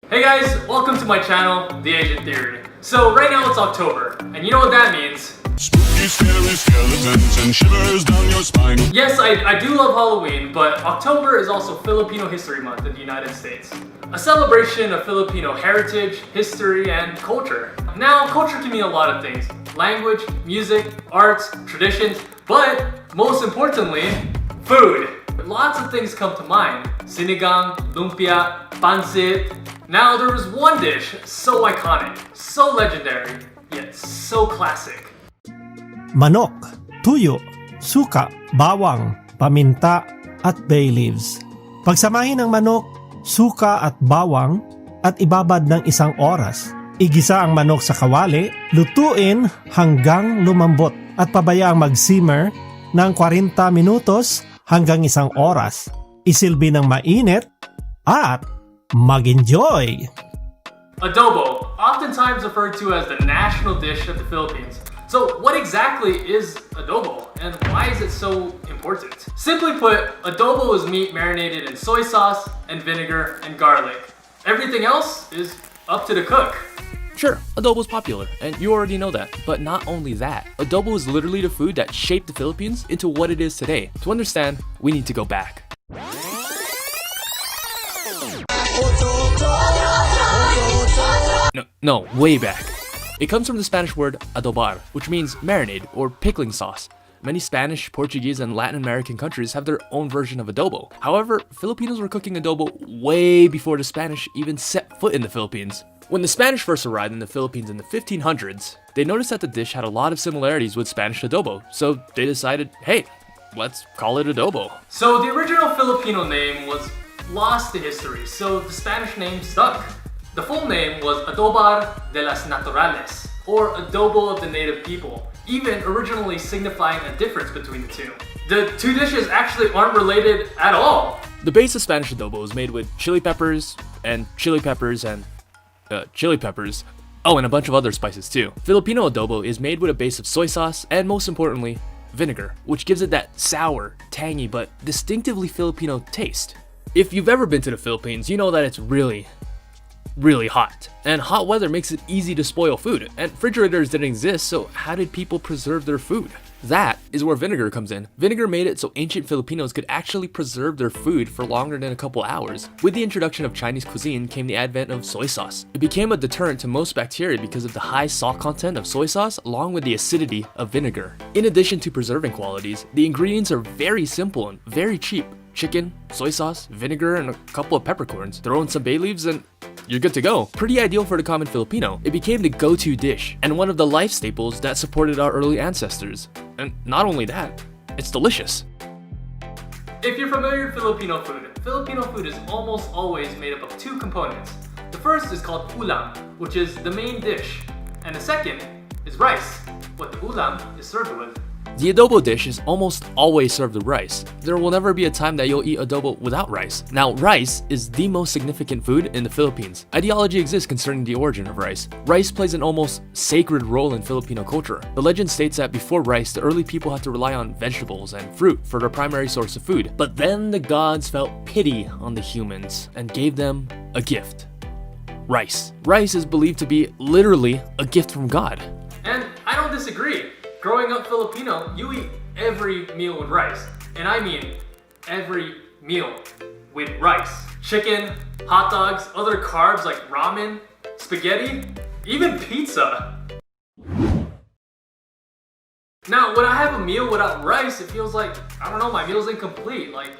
Hey guys, welcome to my channel, The Agent Theory. So right now it's October, and you know what that means. Spooky, scary skeletons and shivers down your spine. Yes, I do love Halloween, but October is also Filipino History Month in the United States. A celebration of Filipino heritage, history, and culture. Now, culture can mean a lot of things. Language, music, arts, traditions, but most importantly, food. Lots of things come to mind. Sinigang, lumpia, pancit. Now there was one dish so iconic, so legendary, yet so classic. Manok, tuyo, suka, bawang, paminta, at bay leaves. Pagsamahin ng manok, suka at bawang at ibabad ng 1 oras. Igisa ang manok sa kawali, lutuin hanggang lumambot at pabayaang mag-simmer ng 40 minutos hanggang 1 oras. Isilbi ng mainit at mag-enjoy! Adobo, oftentimes referred to as the national dish of the Philippines. So what exactly is adobo and why is it so important? Simply put, adobo is meat marinated in soy sauce and vinegar and garlic. Everything else is up to the cook. Sure, adobo is popular, and you already know that. But not only that, adobo is literally the food that shaped the Philippines into what it is today. To understand, we need to go back. No, way back. It comes from the Spanish word adobar, which means marinade or pickling sauce. Many Spanish, Portuguese, and Latin American countries have their own version of adobo. However, Filipinos were cooking adobo way before the Spanish even set foot in the Philippines. When the Spanish first arrived in the Philippines in the 1500s, they noticed that the dish had a lot of similarities with Spanish adobo, so they decided, hey, let's call it adobo. So the original Filipino name was lost to history, so the Spanish name stuck. The full name was Adobar de las Naturales, or adobo of the native people, even originally signifying a difference between the two. The two dishes actually aren't related at all. The base of Spanish adobo is made with chili peppers and chili peppers and chili peppers. Oh, and a bunch of other spices too. Filipino adobo is made with a base of soy sauce and, most importantly, vinegar, which gives it that sour, tangy, but distinctively Filipino taste. If you've ever been to the Philippines, you know that it's really hot. And hot weather makes it easy to spoil food. And refrigerators didn't exist, so how did people preserve their food? That is where vinegar comes in. Vinegar made it so ancient Filipinos could actually preserve their food for longer than a couple hours. With the introduction of Chinese cuisine came the advent of soy sauce. It became a deterrent to most bacteria because of the high salt content of soy sauce along with the acidity of vinegar. In addition to preserving qualities, the ingredients are very simple and very cheap. Chicken, soy sauce, vinegar, and a couple of peppercorns. Throw in some bay leaves and you're good to go. Pretty ideal for the common Filipino. It became the go-to dish and one of the life staples that supported our early ancestors. And not only that, it's delicious. If you're familiar with Filipino food is almost always made up of 2 components. The first is called ulam, which is the main dish, and the second is rice, what the ulam is served with. The adobo dish is almost always served with rice. There will never be a time that you'll eat adobo without rice. Now, rice is the most significant food in the Philippines. Ideology exists concerning the origin of rice. Rice plays an almost sacred role in Filipino culture. The legend states that before rice, the early people had to rely on vegetables and fruit for their primary source of food. But then the gods felt pity on the humans and gave them a gift. Rice. Rice is believed to be literally a gift from God. And I don't disagree. Growing up Filipino, you eat every meal with rice. And I mean every meal with rice. Chicken, hot dogs, other carbs like ramen, spaghetti, even pizza. Now, when I have a meal without rice, it feels like, I don't know, my meal's incomplete. Like,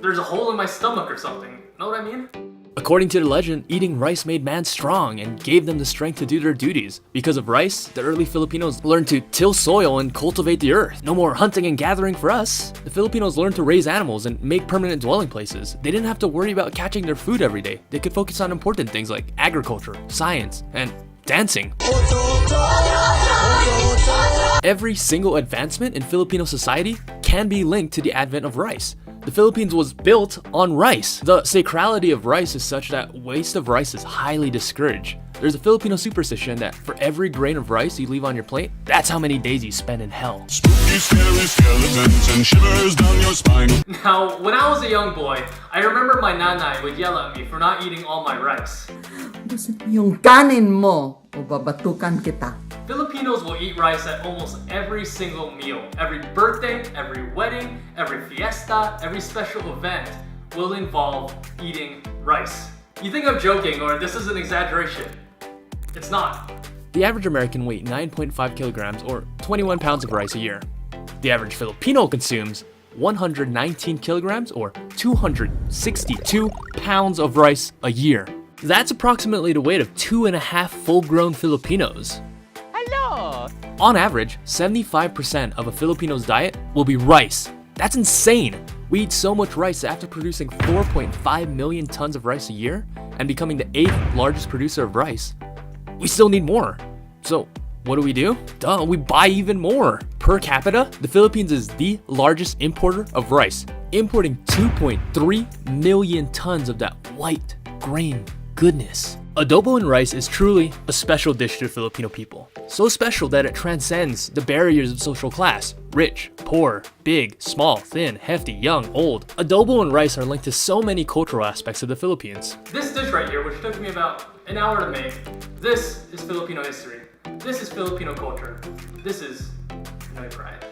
there's a hole in my stomach or something. Know what I mean? According to the legend, eating rice made man strong and gave them the strength to do their duties. Because of rice, the early Filipinos learned to till soil and cultivate the earth. No more hunting and gathering for us. The Filipinos learned to raise animals and make permanent dwelling places. They didn't have to worry about catching their food every day. They could focus on important things like agriculture, science, and dancing. Every single advancement in Filipino society can be linked to the advent of rice. The Philippines was built on rice. The sacrality of rice is such that waste of rice is highly discouraged. There's a Filipino superstition that for every grain of rice you leave on your plate, that's how many days you spend in hell. Spooky, scary skeletons and shivers down your spine. Now, when I was a young boy, I remember my nanay would yell at me for not eating all my rice. Yung kanin mo, o babatukan kita. Filipinos will eat rice at almost every single meal. Every birthday, every wedding, every fiesta, every special event will involve eating rice. You think I'm joking or this is an exaggeration? It's not. The average American weighs 9.5 kilograms or 21 pounds of rice a year. The average Filipino consumes 119 kilograms or 262 pounds of rice a year. That's approximately the weight of 2.5 full-grown Filipinos. Hello! On average, 75% of a Filipino's diet will be rice. That's insane! We eat so much rice that after producing 4.5 million tons of rice a year and becoming the 8th largest producer of rice, we still need more. So, what do? Duh, we buy even more. Per capita, the Philippines is the largest importer of rice, importing 2.3 million tons of that white grain goodness. Adobo and rice is truly a special dish to the Filipino people. So special that it transcends the barriers of social class. Rich, poor, big, small, thin, hefty, young, old. Adobo and rice are linked to so many cultural aspects of the Philippines. This dish right here, which took me about an hour to make, this is Filipino history. This is Filipino culture. This is Pinoy pride.